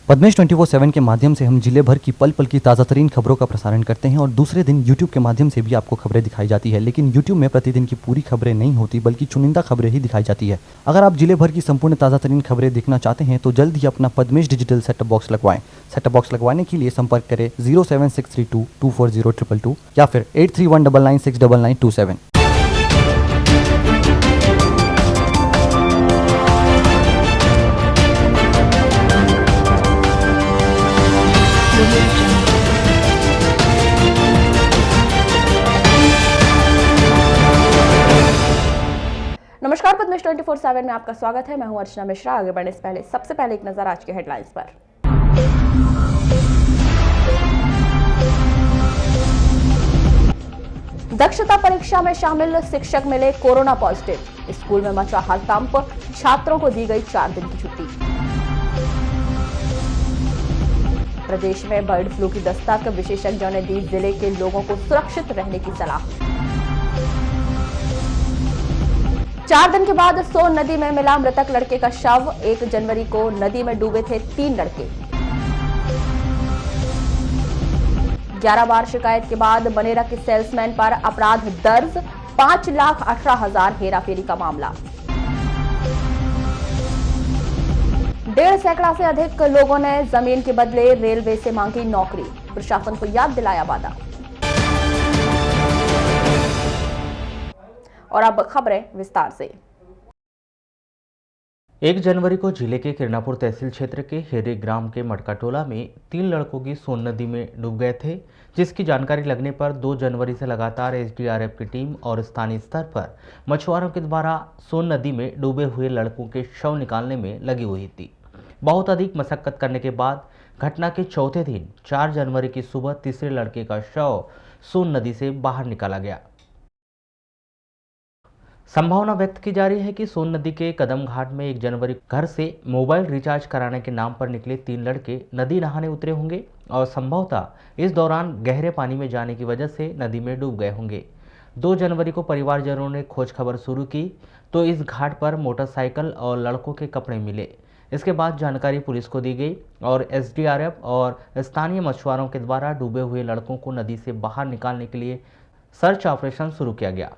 पद्मेश 24/7 के माध्यम से हम जिले भर की पल पल की ताज़ा तरीन खबरों का प्रसारण करते हैं और दूसरे दिन यूट्यूब के माध्यम से भी आपको खबरें दिखाई जाती है। लेकिन यूट्यूब में प्रतिदिन की पूरी खबरें नहीं होती, बल्कि चुनिंदा खबरें ही दिखाई जाती है। अगर आप जिले भर की संपूर्ण ताज़ा तरीन खबरें देखना चाहते हैं तो जल्द ही अपना पद्मेश डिजिटल सेटअप बॉक्स लगवाएं। सेटअप बॉक्स लगवाने के लिए संपर्क करें 07632240222 या फिर 8319969927। नमस्कार, पद्मेश 24/7 में आपका स्वागत है। मैं हूं अर्चना मिश्रा। आगे बढ़ने से पहले सबसे पहले एक नजर आज के हेडलाइंस पर। दक्षता परीक्षा में शामिल शिक्षक मिले कोरोना पॉजिटिव। स्कूल में मचा हड़कंप, छात्रों को दी गई 4 दिन की छुट्टी। प्रदेश में बर्ड फ्लू की दस्तक, विशेषज्ञों ने दी जिले के लोगों को सुरक्षित रहने की सलाह। 4 दिन के बाद सोन नदी में मिला मृतक लड़के का शव। 1 जनवरी को नदी में डूबे थे 3 लड़के। 11 बार शिकायत के बाद बनेरा के सेल्समैन पर अपराध दर्ज। 5,18,000 हेराफेरी का मामला। 1.5 सैकड़ा से अधिक लोगों ने जमीन के बदले रेलवे से मांगी नौकरी। प्रशासन को याद दिलाया वादा। और अब खबरें विस्तार से। 1 जनवरी को जिले के किरनापुर तहसील क्षेत्र के हेरे ग्राम के मटकाटोला में 3 लड़कों की सोन नदी में डूब गए थे, जिसकी जानकारी लगने पर 2 जनवरी से लगातार एसडीआरएफ की टीम और स्थानीय स्तर पर मछुआरों के द्वारा सोन नदी में डूबे हुए लड़कों के शव निकालने में लगी हुई थी। बहुत अधिक मशक्कत करने के बाद घटना के चौथे दिन 4 जनवरी की सुबह तीसरे लड़के का शव सोन नदी से बाहर निकाला गया। संभावना व्यक्त की जा रही है कि सोन नदी के कदम घाट में 1 जनवरी घर से मोबाइल रिचार्ज कराने के नाम पर निकले 3 लड़के नदी नहाने उतरे होंगे और संभवतः इस दौरान गहरे पानी में जाने की वजह से नदी में डूब गए होंगे। 2 जनवरी को परिवारजनों ने खोज खबर शुरू की तो इस घाट पर मोटरसाइकिल और लड़कों के कपड़े मिले। इसके बाद जानकारी पुलिस को दी गई और एसडीआरएफ और स्थानीय मछुआरों के द्वारा डूबे हुए लड़कों को नदी से बाहर निकालने के लिए सर्च ऑपरेशन शुरू किया गया।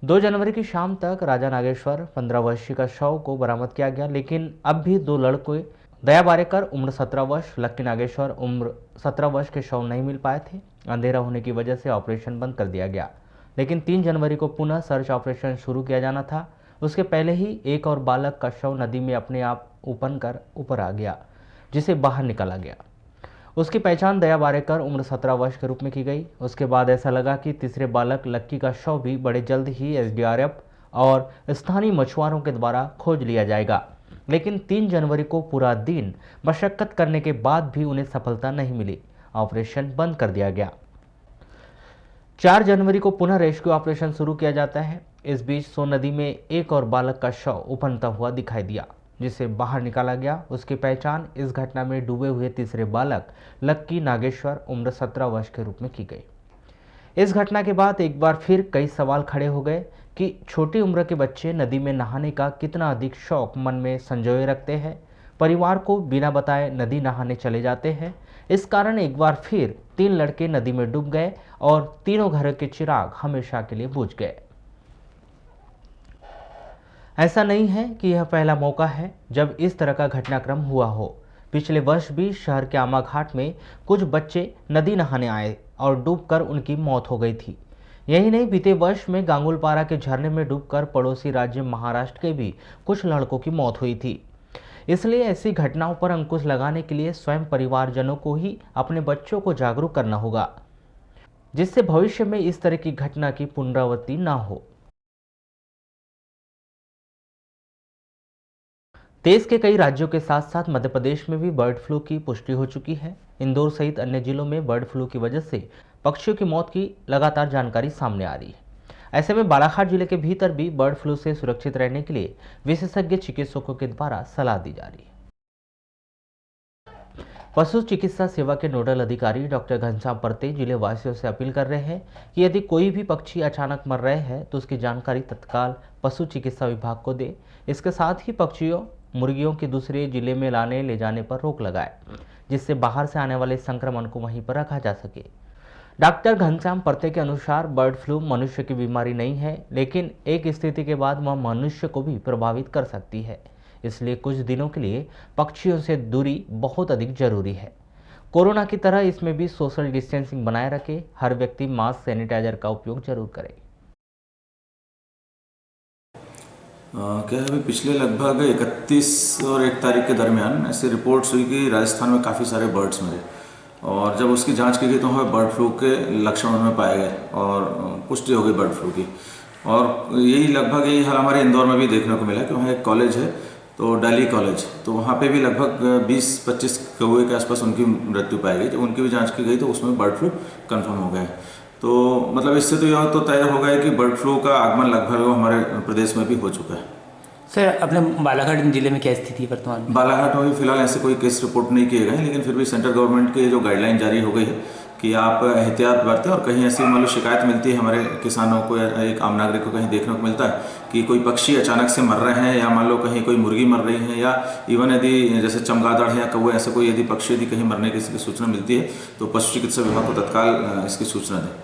2 जनवरी की शाम तक राजा नागेश्वर 15 वर्षीय का शव को बरामद किया गया, लेकिन अब भी 2 लड़के दया बारेकर उम्र 17 वर्ष, लक्की नागेश्वर उम्र 17 वर्ष के शव नहीं मिल पाए थे। अंधेरा होने की वजह से ऑपरेशन बंद कर दिया गया, लेकिन 3 जनवरी को पुनः सर्च ऑपरेशन शुरू किया जाना था। उसके पहले ही एक और बालक का शव नदी में अपने आप उफन कर ऊपर आ गया, जिसे बाहर निकाला गया। उसकी पहचान दया बारेकर उम्र 17 वर्ष के रूप में की गई। उसके बाद ऐसा लगा कि तीसरे बालक लक्की का शव भी बड़े जल्द ही एसडीआरएफ और स्थानीय मछुआरों के द्वारा खोज लिया जाएगा, लेकिन 3 जनवरी को पूरा दिन मशक्कत करने के बाद भी उन्हें सफलता नहीं मिली। ऑपरेशन बंद कर दिया गया। 4 जनवरी को पुनः रेस्क्यू ऑपरेशन शुरू किया जाता है। इस बीच सोन नदी में एक और बालक का शव उफनता हुआ दिखाई दिया, जिसे बाहर निकाला गया। उसकी पहचान इस घटना में डूबे हुए तीसरे बालक लक्की नागेश्वर उम्र 17 वर्ष के रूप में की गई। इस घटना के बाद एक बार फिर कई सवाल खड़े हो गए कि छोटी उम्र के बच्चे नदी में नहाने का कितना अधिक शौक मन में संजोए रखते हैं, परिवार को बिना बताए नदी नहाने चले जाते हैं। इस कारण एक बार फिर 3 लड़के नदी में डूब गए और तीनों घर के चिराग हमेशा के लिए बुझ गए। ऐसा नहीं है कि यह पहला मौका है जब इस तरह का घटनाक्रम हुआ हो। पिछले वर्ष भी शहर के आमा घाट में कुछ बच्चे नदी नहाने आए और डूबकर उनकी मौत हो गई थी। यही नहीं, बीते वर्ष में गांगुलपारा के झरने में डूबकर पड़ोसी राज्य महाराष्ट्र के भी कुछ लड़कों की मौत हुई थी। इसलिए ऐसी घटनाओं पर अंकुश लगाने के लिए स्वयं परिवारजनों को ही अपने बच्चों को जागरूक करना होगा, जिससे भविष्य में इस तरह की घटना की पुनरावृत्ति न हो। देश के कई राज्यों के साथ साथ मध्य प्रदेश में भी बर्ड फ्लू की पुष्टि हो चुकी है। इंदौर सहित अन्य जिलों में बर्ड फ्लू की वजह से पक्षियों की मौत की लगातार जानकारी सामने आ रही है। ऐसे में बालाघाट जिले के भीतर भी बर्ड फ्लू से सुरक्षित रहने के लिए विशेषज्ञ चिकित्सकों के द्वारा सलाह दी जा रही है। पशु चिकित्सा सेवा के नोडल अधिकारी डॉक्टर घनश्याम परते जिले वासियों से अपील कर रहे हैं कि यदि कोई भी पक्षी अचानक मर रहे हैं तो उसकी जानकारी तत्काल पशु चिकित्सा विभाग को दे। इसके साथ ही पक्षियों, मुर्गियों के दूसरे जिले में लाने ले जाने पर रोक लगाए, जिससे बाहर से आने वाले संक्रमण को वहीं पर रखा जा सके। डॉक्टर घनश्याम परते के अनुसार बर्ड फ्लू मनुष्य की बीमारी नहीं है, लेकिन एक स्थिति के बाद वह मनुष्य को भी प्रभावित कर सकती है। इसलिए कुछ दिनों के लिए पक्षियों से दूरी बहुत अधिक जरूरी है। कोरोना की तरह इसमें भी सोशल डिस्टेंसिंग बनाए रखें। हर व्यक्ति मास्क, सैनिटाइजर का उपयोग जरूर करे। क्या है, अभी पिछले लगभग 31 और 1 तारीख के दरमियान ऐसी रिपोर्ट्स हुई कि राजस्थान में काफ़ी सारे बर्ड्स मरे, और जब उसकी जांच की गई तो हमें बर्ड फ्लू के लक्षण उनमें पाए गए और पुष्टि हो गई बर्ड फ्लू की। और यही हाल हमारे इंदौर में भी देखने को मिला कि वहाँ एक कॉलेज है, तो दिल्ली कॉलेज, तो वहाँ पे भी लगभग 20-25 कौवे के आसपास उनकी मृत्यु पाई गई। जब उनकी भी जाँच की गई तो उसमें बर्ड फ्लू कन्फर्म हो गया है। तो मतलब इससे तो यह तो तय हो गया कि बर्ड फ्लू का आगमन लगभग हमारे प्रदेश में भी हो चुका है। सर, अपने बालाघाट जिले में क्या स्थिति है वर्तमान में? बालाघाट में भी फिलहाल ऐसे कोई केस रिपोर्ट नहीं किए गए हैं, लेकिन फिर भी सेंट्रल गवर्नमेंट की जो गाइडलाइन जारी हो गई है कि आप एहतियात बरतें, और कहीं ऐसी मान लो शिकायत मिलती है हमारे किसानों को या एक आम नागरिक को कहीं देखने को मिलता है कि कोई पक्षी अचानक से मर रहे हैं, या मान लो कहीं कोई मुर्गी मर रही है, या इवन यदि जैसे चमगादड़ है या कौवे, ऐसे कोई यदि पक्षी यदि कहीं मरने की इसकी सूचना मिलती है तो पशु चिकित्सा विभाग को तत्काल इसकी सूचना दें।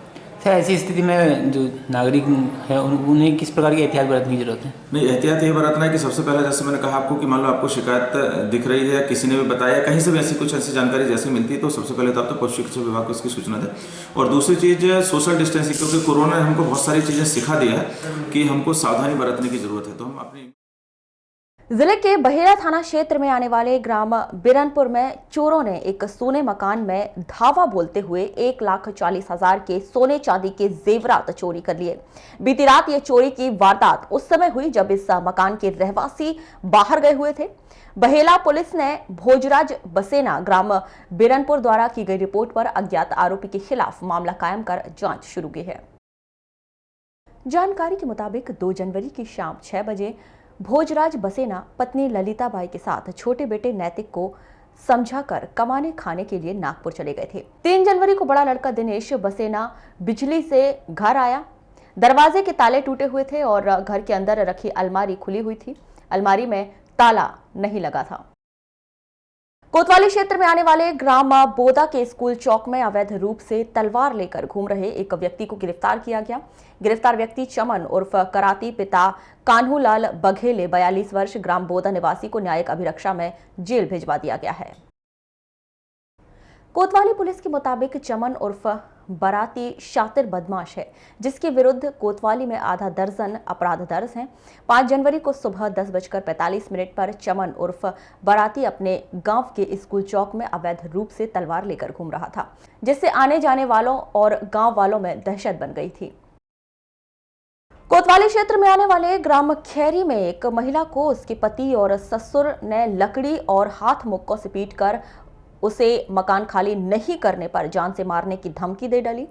सर, ऐसी स्थिति में जो नागरिक है उन्हें किस प्रकार की एहतियात बरतने की जरूरत है? नहीं, एहतियात ये बरतना है कि सबसे पहले जैसे मैंने कहा आपको कि मान लो आपको शिकायत दिख रही है, किसी ने भी बताया, कहीं से भी ऐसी जानकारी जैसे मिलती है, तो सबसे पहले तो आप तो पशु चिकित्सा विभाग को इसकी सूचना दें। और दूसरी चीज़ सोशल डिस्टेंसिंग, क्योंकि कोरोना ने हमको बहुत सारी चीज़ें सिखा दिया है कि हमको सावधानी बरतने की जरूरत है। तो हम अपनी जिले के बहेड़ा थाना क्षेत्र में आने वाले ग्राम बिरनपुर में चोरों ने एक सोने मकान में धावा बोलते हुए 1,40,000 के सोने चांदी के जेवरात चोरी कर लिए। बीती रात ये चोरी की वारदात उस समय हुई जब इस मकान के रहवासी बाहर गए हुए थे। बहेड़ा पुलिस ने भोजराज बसेना ग्राम बिरनपुर द्वारा की गई रिपोर्ट पर अज्ञात आरोपी के खिलाफ मामला कायम कर जांच शुरू की है। जानकारी के मुताबिक 2 जनवरी की शाम 6 बजे भोजराज बसेना पत्नी ललिताबाई के साथ छोटे बेटे नैतिक को समझाकर कमाने खाने के लिए नागपुर चले गए थे। 3 जनवरी को बड़ा लड़का दिनेश बसेना बिजली से घर आया। दरवाजे के ताले टूटे हुए थे और घर के अंदर रखी अलमारी खुली हुई थी। अलमारी में ताला नहीं लगा था। कोतवाली क्षेत्र में आने वाले ग्राम बोदा के स्कूल चौक में अवैध रूप से तलवार लेकर घूम रहे एक व्यक्ति को गिरफ्तार किया गया। गिरफ्तार व्यक्ति चमन उर्फ कराती पिता कान्हूलाल बघेले 42 वर्ष ग्राम बोदा निवासी को न्यायिक अभिरक्षा में जेल भिजवा दिया गया है। कोतवाली पुलिस के मुताबिक चमन उर्फ बराती शातिर बदमाश है, जिसके विरुद्ध कोतवाली में आधा दर्जन अपराध दर्ज हैं। 5 जनवरी को सुबह 10:45 पर चमन उर्फ बराती अपने गांव के स्कूल चौक में अवैध रूप से तलवार लेकर घूम रहा था, जिससे आने जाने वालों और गांव वालों में दहशत बन गई थी। कोतवाली क्षेत्र में आने वाले ग्राम खैरी में एक महिला को उसके पति और ससुर ने लकड़ी और हाथ मुक्कों से पीटकर उसे मकान खाली नहीं करने पर जान से मारने की धमकी दे डाली।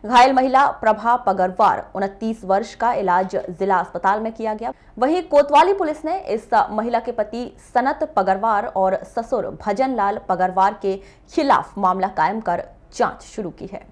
घायल महिला प्रभा पगरवार 29 वर्ष का इलाज जिला अस्पताल में किया गया। वहीं कोतवाली पुलिस ने इस महिला के पति सनत पगरवार और ससुर भजन लाल पगरवार के खिलाफ मामला कायम कर जांच शुरू की है।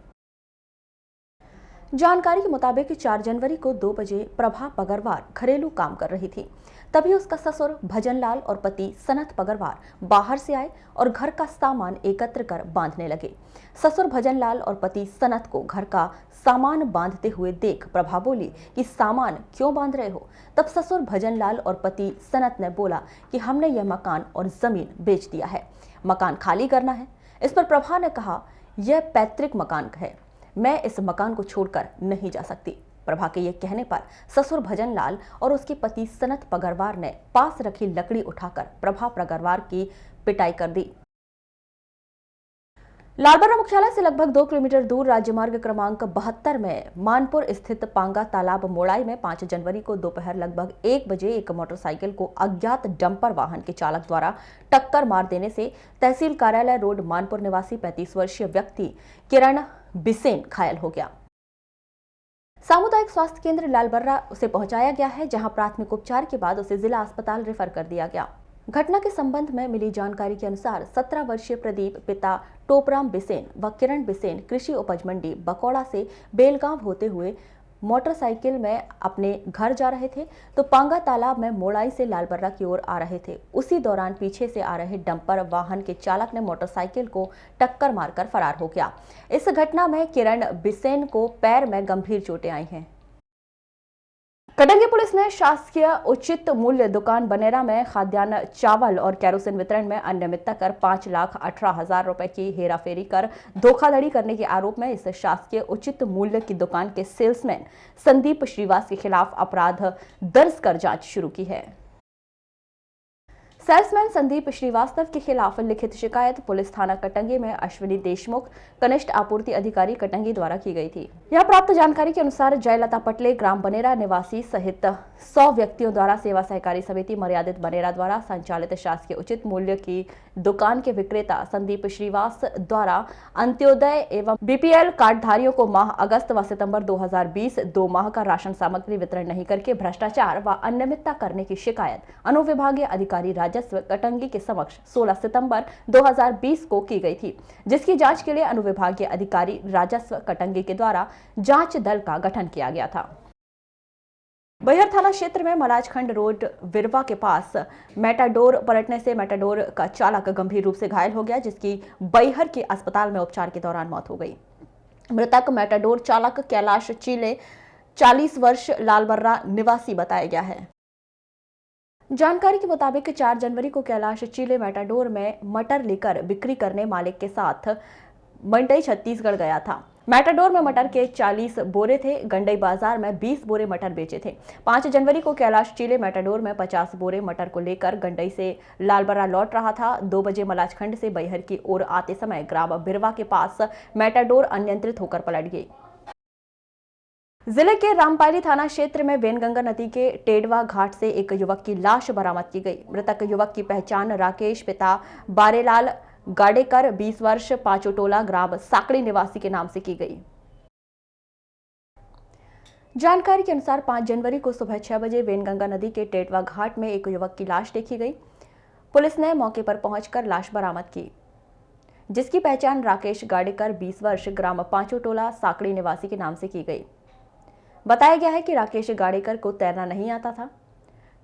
जानकारी के मुताबिक 4 जनवरी को 2 बजे प्रभा पगरवार घरेलू काम कर रही थी। तभी उसका ससुर भजनलाल और पति सनत पगरवार बाहर से आए और घर का सामान एकत्र कर बांधने लगे। ससुर भजनलाल और पति सनत को घर का सामान बांधते हुए देख प्रभा बोली कि सामान क्यों बांध रहे हो। तब ससुर भजनलाल और पति सनत ने बोला कि हमने यह मकान और जमीन बेच दिया है, मकान खाली करना है। इस पर प्रभा ने कहा, यह पैतृक मकान है, मैं इस मकान को छोड़कर नहीं जा सकती। प्रभा के ये कहने पर ससुर भजनलाल और उसके पति सनत पगरवार ने पास रखी लकड़ी उठाकर प्रभा पगरवार की पिटाई कर दी। लालबर्रा मुख्यालय से लगभग 2 किलोमीटर दूर राज्य मार्ग क्रमांक 72 में मानपुर स्थित पांगा तालाब मोड़ाई में 5 जनवरी को दोपहर लगभग 1 बजे एक मोटरसाइकिल को अज्ञात डंपर वाहन के चालक द्वारा टक्कर मार देने से तहसील कार्यालय रोड मानपुर निवासी 35 वर्षीय व्यक्ति किरण बिसेन घायल हो गया। सामुदायिक स्वास्थ्य केंद्र लालबर्रा उसे पहुंचाया गया है, जहां प्राथमिक उपचार के बाद उसे जिला अस्पताल रेफर कर दिया गया। घटना के संबंध में मिली जानकारी के अनुसार 17 वर्षीय प्रदीप पिता टोपराम बिसेन व किरण बिसेन कृषि उपज मंडी बकौड़ा से बेलगांव होते हुए मोटरसाइकिल में अपने घर जा रहे थे तो पांगा तालाब में मोड़ाई से लालबर्रा की ओर आ रहे थे। उसी दौरान पीछे से आ रहे डंपर वाहन के चालक ने मोटरसाइकिल को टक्कर मारकर फरार हो गया। इस घटना में किरण बिसेन को पैर में गंभीर चोटें आई हैं। कटंगी पुलिस ने शासकीय उचित मूल्य दुकान बनेरा में खाद्यान्न, चावल और कैरोसिन वितरण में अनियमितता कर 5,18,000 रुपए की हेराफेरी कर धोखाधड़ी करने के आरोप में इस शासकीय उचित मूल्य की दुकान के सेल्समैन संदीप श्रीवास के खिलाफ अपराध दर्ज कर जांच शुरू की है। सेल्समैन संदीप श्रीवास्तव के खिलाफ लिखित शिकायत पुलिस थाना कटंगी में अश्विनी देशमुख, कनिष्ठ आपूर्ति अधिकारी कटंगी द्वारा की गई थी। यह प्राप्त जानकारी के अनुसार जयलता पटले ग्राम बनेरा निवासी सहित 100 व्यक्तियों द्वारा सेवा सहकारी समिति मर्यादित बनेरा द्वारा संचालित शासकीय उचित मूल्य की दुकान के विक्रेता संदीप श्रीवास द्वारा अंत्योदय एवं बीपीएल कार्डधारियों को माह अगस्त व सितंबर 2020 2 माह का राशन सामग्री वितरण नहीं करके भ्रष्टाचार व अनियमितता करने की शिकायत अनुविभागीय अधिकारी राजस्व कटंगी के समक्ष 16 सितंबर 2020 को की गई थी, जिसकी जांच के लिए अनुविभागीय अधिकारी राजस्व कटंगी के द्वारा जांच दल का गठन किया गया था। बैहर थाना क्षेत्र में मलाजखंड रोड विरवा के पास मेटाडोर पलटने से मेटाडोर का चालक गंभीर रूप से घायल हो गया, जिसकी बैहर के अस्पताल में उपचार के दौरान मौत हो गई। मृतक मेटाडोर चालक कैलाश चीले 40 वर्ष लालबर्रा निवासी बताया गया है। जानकारी के मुताबिक 4 जनवरी को कैलाश चीले मेटाडोर में मटर लेकर बिक्री करने मालिक के साथ मंडई छत्तीसगढ़ गया था। मेटाडोर में मटर के 40 बोरे थे। गंडई बाजार में 20 बोरे मटर बेचे थे। 5 जनवरी को कैलाश चीले मेटाडोर में 50 बोरे मटर को लेकर गंडई से लालबर्रा लौट रहा था। 2 बजे मलाजखंड से बैहर की ओर आते समय ग्राम बिरवा के पास मेटाडोर अनियंत्रित होकर पलट गई। जिले के रामपाली थाना क्षेत्र में वेनगंगा नदी के टेडवा घाट से एक युवक की लाश बरामद की गई। मृतक युवक की पहचान राकेश पिता बारेलाल गाडेकर 20 वर्ष पांचोटोला ग्राम साकड़ी निवासी के नाम से की गई। जानकारी के अनुसार 5 जनवरी को सुबह 6 बजे वेनगंगा नदी के टेडवा घाट में एक युवक की लाश देखी गई। पुलिस ने मौके पर पहुंचकर लाश बरामद की, जिसकी पहचान राकेश गाडेकर 20 वर्ष ग्राम पांचोटोला साकड़ी निवासी के नाम से की गई। बताया गया है कि राकेश गाडेकर को तैरना नहीं आता था।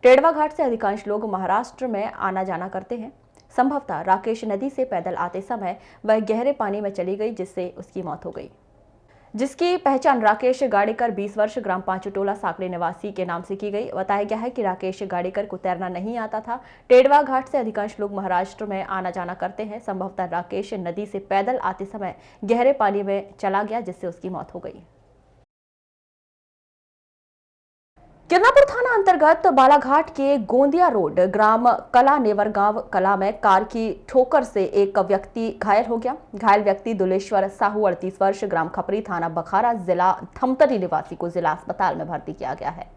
टेडवा घाट से अधिकांश लोग महाराष्ट्र में आना जाना करते हैं। संभवतः राकेश नदी से पैदल आते समय वह गहरे पानी में चली गई, जिससे उसकी मौत हो गई, जिसकी पहचान राकेश गाडेकर 20 वर्ष ग्राम पांचोटोला साकड़ी निवासी के नाम से की गई। बताया गया है कि राकेश गाडेकर को तैरना नहीं आता था। टेडवा घाट से अधिकांश लोग महाराष्ट्र में आना जाना करते हैं। संभवतः राकेश नदी से पैदल आते समय गहरे पानी में चला गया, जिससे उसकी मौत हो गई। किरनापुर थाना अंतर्गत बालाघाट के गोंदिया रोड ग्राम कला नेवरगांव कला में कार की ठोकर से एक व्यक्ति घायल हो गया। घायल व्यक्ति दुलेश्वर साहू 38 वर्ष ग्राम खपरी थाना बखारा जिला धमतरी निवासी को जिला अस्पताल में भर्ती किया गया है।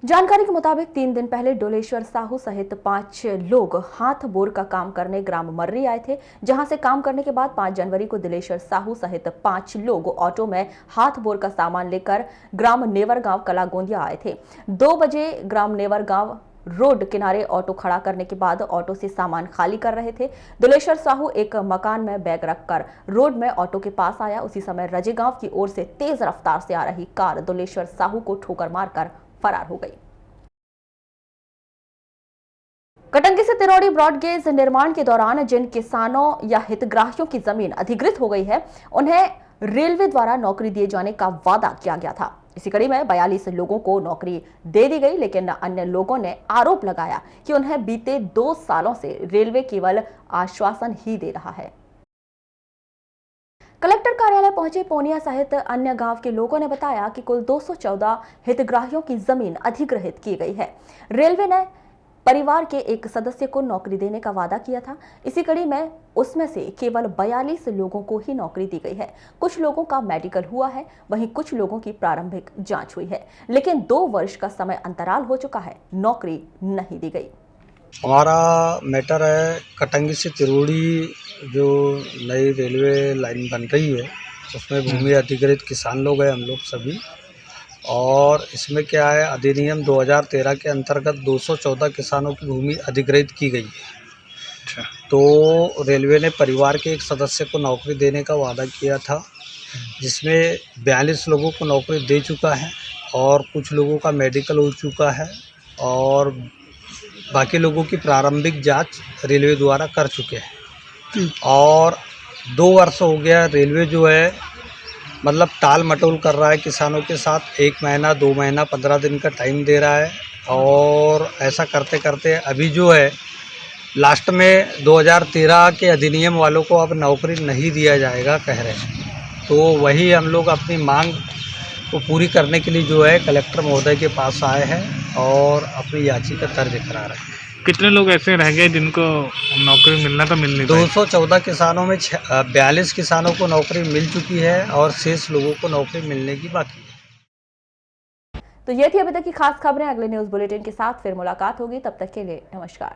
जानकारी के मुताबिक 3 दिन पहले डोलेश्वर साहू सहित 5 लोग हाथ बोर का काम करने ग्राम मर्री आए थे, जहां से काम करने के बाद 5 जनवरी को दिलेश्वर साहू सहित 5 लोग ऑटो में हाथ बोर का सामान लेकर ग्राम नेवरगांव कला गोंदिया आए थे। 2 बजे ग्राम नेवरगांव रोड किनारे ऑटो खड़ा करने के बाद ऑटो से सामान खाली कर रहे थे। दुलेश्वर साहू एक मकान में बैग रखकर रोड में ऑटो के पास आया। उसी समय रजेगांव की ओर से तेज रफ्तार से आ रही कार दुलेश्वर साहू को ठोकर मारकर फरार हो गई। कटंगी से तिरौड़ी ब्रॉडगेज निर्माण के दौरान जिन किसानों या हितग्राहियों की जमीन अधिग्रहित हो गई है, उन्हें रेलवे द्वारा नौकरी दिए जाने का वादा किया गया था। इसी कड़ी में 42 लोगों को नौकरी दे दी गई, लेकिन अन्य लोगों ने आरोप लगाया कि उन्हें बीते 2 सालों से रेलवे केवल आश्वासन ही दे रहा है। कलेक्टर कार्यालय पहुंचे पोनिया सहित अन्य गांव के लोगों ने बताया कि कुल 214 हितग्राहियों की जमीन अधिग्रहित की गई है। रेलवे ने परिवार के एक सदस्य को नौकरी देने का वादा किया था। इसी कड़ी में उसमें से केवल 42 लोगों को ही नौकरी दी गई है। कुछ लोगों का मेडिकल हुआ है, वहीं कुछ लोगों की प्रारंभिक जांच हुई है, लेकिन 2 वर्ष का समय अंतराल हो चुका है, नौकरी नहीं दी गई। हमारा मैटर है कटंगी से तिरोड़ी जो नई रेलवे लाइन बन रही है, उसमें भूमि अधिग्रहित किसान लोग हैं हम लोग सभी। और इसमें क्या है, अधिनियम 2013 के अंतर्गत 214 किसानों की भूमि अधिग्रहित की गई है। तो रेलवे ने परिवार के एक सदस्य को नौकरी देने का वादा किया था, जिसमें 42 लोगों को नौकरी दे चुका है और कुछ लोगों का मेडिकल हो चुका है और बाकी लोगों की प्रारंभिक जांच रेलवे द्वारा कर चुके हैं। और 2 वर्ष हो गया रेलवे जो है मतलब टाल मटोल कर रहा है किसानों के साथ। 1 महीना 2 महीना 15 दिन का टाइम दे रहा है और ऐसा करते करते अभी जो है लास्ट में 2013 के अधिनियम वालों को अब नौकरी नहीं दिया जाएगा कह रहे हैं। तो वही हम लोग अपनी मांग को पूरी करने के लिए जो है कलेक्टर महोदय के पास आए हैं और अपनी याचिका दर्ज करा रहे हैं। कितने लोग ऐसे रह गए जिनको नौकरी मिलना तो मिल नहीं पाई? 214 किसानों में 42 किसानों को नौकरी मिल चुकी है और शेष लोगों को नौकरी मिलने की बाकी है। तो ये थी अभी तक की खास खबरें। अगले न्यूज बुलेटिन के साथ फिर मुलाकात होगी, तब तक के लिए नमस्कार।